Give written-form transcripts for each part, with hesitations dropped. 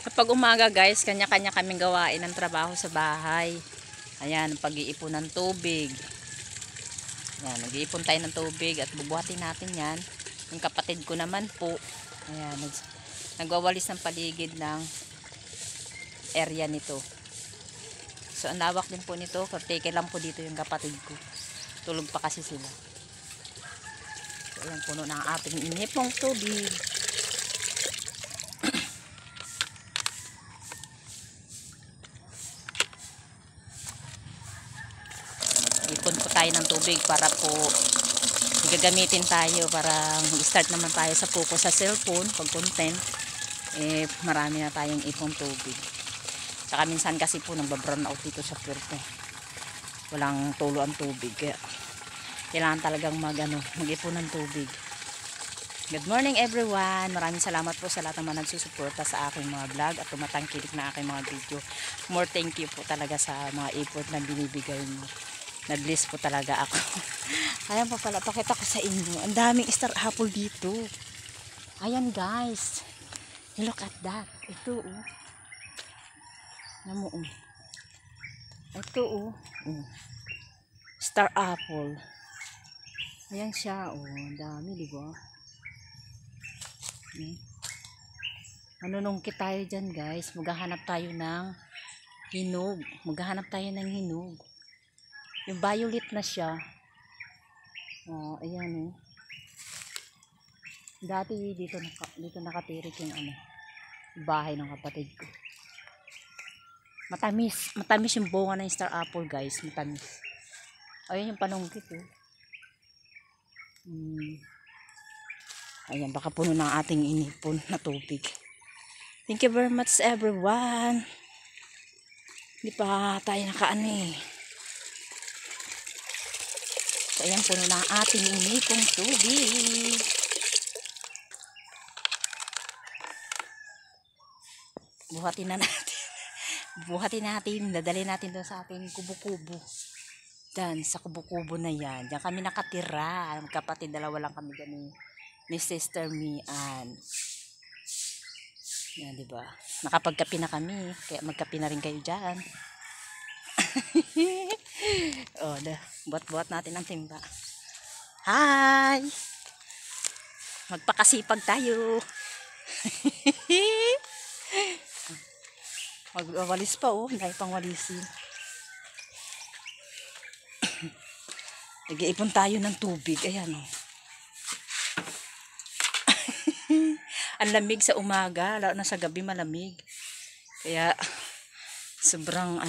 Kapag umaga guys, kanya-kanya kaming gawain ng trabaho sa bahay. Ayan, pag-iipon ng tubig. Ayan, nag-iipon tayo ng tubig at bubuhatin natin yan. Yung kapatid ko naman po, ayan, nagwawalis ng paligid ng area nito. So, ang lawak din po nito. Caretaker lang po dito yung kapatid ko. Tulog pa kasi sila. So, ayan, puno ng ating inipong tubig. Ipon po tayo ng tubig para po gagamitin tayo para start naman tayo sa focus sa cellphone pag content marami na tayong ipong tubig. Saka minsan kasi po nagbabrown out dito sa puerto, walang tulo ang tubig, kaya kailangan talagang mag-ipon ng tubig. Good morning everyone, maraming salamat po sa lahat ng mga nagsusuporta sa aking mga vlog at tumatangkilik na aking mga video. More thank you po talaga sa mga effort na binibigay mo. Na-bless po talaga ako. Ayan po pala, pakita ko sa inyo. Ang daming star apple dito. Ayan guys. Look at that. Ito oh. Namo oh. Ito oh. Star apple. Ayan siya oh. Ang dami, di ba? Manunungkit tayo dyan guys. Maghahanap tayo ng hinog. Maghahanap tayo ng hinog. Yung violet na siya. Oh, ayan eh. Dati dito nakatirik yung bahay ng kapatid ko. Matamis yung bunga ng star apple guys, matamis. Ayun yung panungkit oh. Ayan, baka puno ng ating inipon na tubig. Thank you very much everyone. Hindi pa tayo nakaano eh. So, ayan, puno na ang ating inipong tubig. Buhatin na natin. Buhatin natin. Dadalhin natin doon sa ating kubo-kubo. Diyan, sa kubo-kubo na yan. Diyan kami nakatira. Magkapatid, dalawa lang kami dyan ni Sister Mian. Yan, diba? Nakapagkapi na kami. Kaya magkapi na rin kayo dyan. Oh, buhat-buhat natin ang timba. Hi! Magpakasipag tayo. Magwalis pa oh, hindi pang walisin. Nag-iipon tayo ng tubig, ayan oh. Ang lamig sa umaga, lalo na sa gabi malamig. Kaya sobrang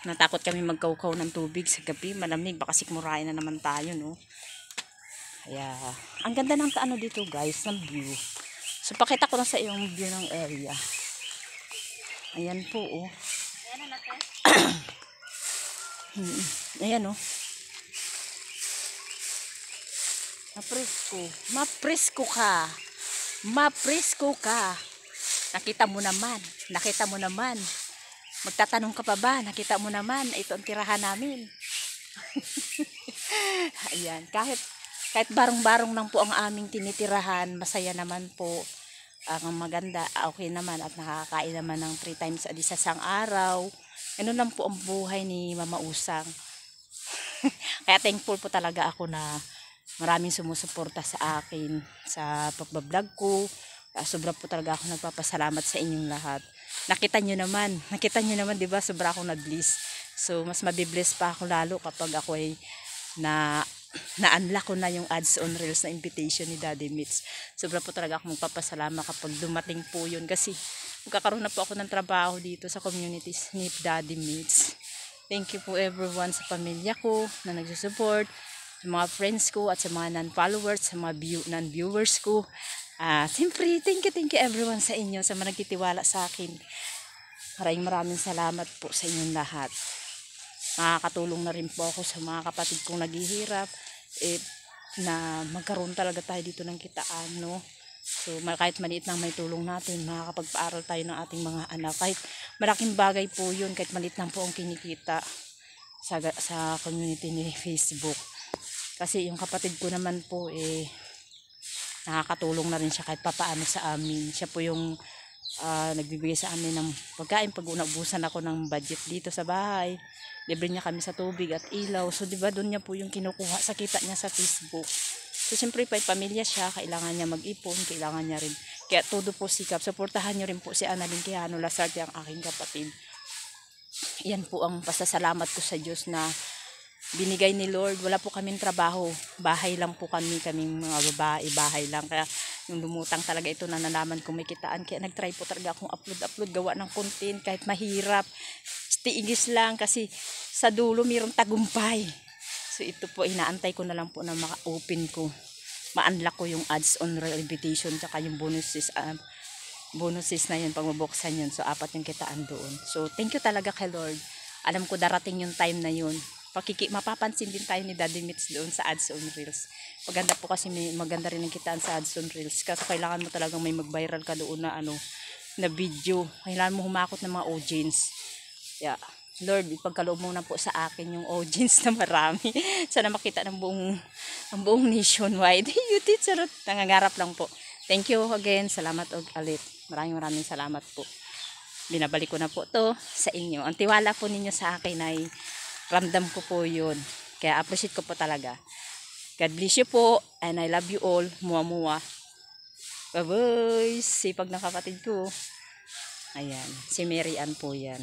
natakot kami magkaukaw ng tubig sa gabi, malamig, baka sikmurain na naman tayo, no? Kaya, ang ganda ng dito guys, ng view. So, pakita ko na sa iyo yung view ng area. Ayan po, oh. Ayan, oh. Mapresko ka. Mapresko ka. Nakita mo naman. Magtatanong ka pa ba? Nakita mo naman, ito ang tirahan namin. Ayan, kahit barong-barong lang po ang aming tinitirahan, masaya naman po. Ang maganda, okay naman at nakakain naman ng 3 times a day sa isang araw. Ano lang po ang buhay ni Mama Usang. Kaya thankful po talaga ako na maraming sumusuporta sa akin sa pagbablog ko. Sobra po talaga ako nagpapasalamat sa inyong lahat. Nakita nyo naman, di ba? Sobra akong nag-bless. So, mas mabibless pa ako lalo kapag ako ay na-unlock ko na yung ads on reels na invitation ni Daddy Mitz. Sobra po talaga ako magpapasalamat kapag dumating po yun. Kasi magkakaroon na po ako ng trabaho dito sa communities ni Daddy Mitz. Thank you po everyone sa pamilya ko na nagsusupport, sa mga friends ko at sa mga non-followers, sa mga non-viewers ko. Siyempre, thank you everyone sa inyo, sa mga nagtitiwala sa akin. Maraming salamat po sa inyong lahat. Makakatulong na rin po ako sa mga kapatid kong naghihirap na magkaroon talaga tayo dito ng kitaan, no? So, kahit maliit lang may tulong natin, makakapagpaaral tayo ng ating mga anak. Kahit malaking bagay po yun, kahit maliit lang po ang kinikita sa community ni Facebook. Kasi yung kapatid ko naman po nakakatulong na rin siya kahit papaano sa amin. Siya po yung nagbibigay sa amin ng pagkain pag unabusan ako ng budget dito sa bahay. Libre niya kami sa tubig at ilaw. So, di ba doon niya po yung kinukuha sa kita niya sa Facebook. So, siyempre, pamilya siya, kailangan niya mag-ipon, kailangan niya rin. Kaya todo po sikap. Suportahan niyo rin po si Annalyn Quijano Lasarte, ang aking kapatid. Yan po ang pasasalamat ko sa Diyos na binigay ni Lord. Wala po kaming trabaho. Bahay lang po kaming mga babae, bahay lang. Kaya yung lumutang talaga ito na nalaman kong may kitaan. Kaya nag-try po talaga akong upload, gawa ng content kahit mahirap. Tiigis lang kasi sa dulo mayroong tagumpay. So ito po, inaantay ko na lang po na maka-open ko. Ma-unlock ko yung ads on real invitation tsaka yung bonuses na yun, pag mabuksan yun. So 4 yung kitaan doon. So thank you talaga kay Lord. Alam ko darating yung time na yun. Mapapansin din tayo ni Daddy Mitch doon sa ads on reels. Maganda po kasi maganda rin ang kitaan sa ads on reels. Kasi kailangan mo talagang may mag-viral ka doon na na video. Kailangan mo humakot ng mga audience. Yeah. Lord, ipagkaloob mo na po sa akin yung audience na marami. Sana makita ng buong nationwide. Yutit, sarot. Nangangarap lang po. Thank you again. Salamat ulit. Maraming salamat po. Binabalik ko na po to sa inyo. Ang tiwala po ninyo sa akin ay ramdam ko po yun. Kaya appreciate ko po talaga. God bless you po. And I love you all. Muwa. Bye-bye. Sipag ng kapatid ko. Ayan. Si Mary Ann po yan.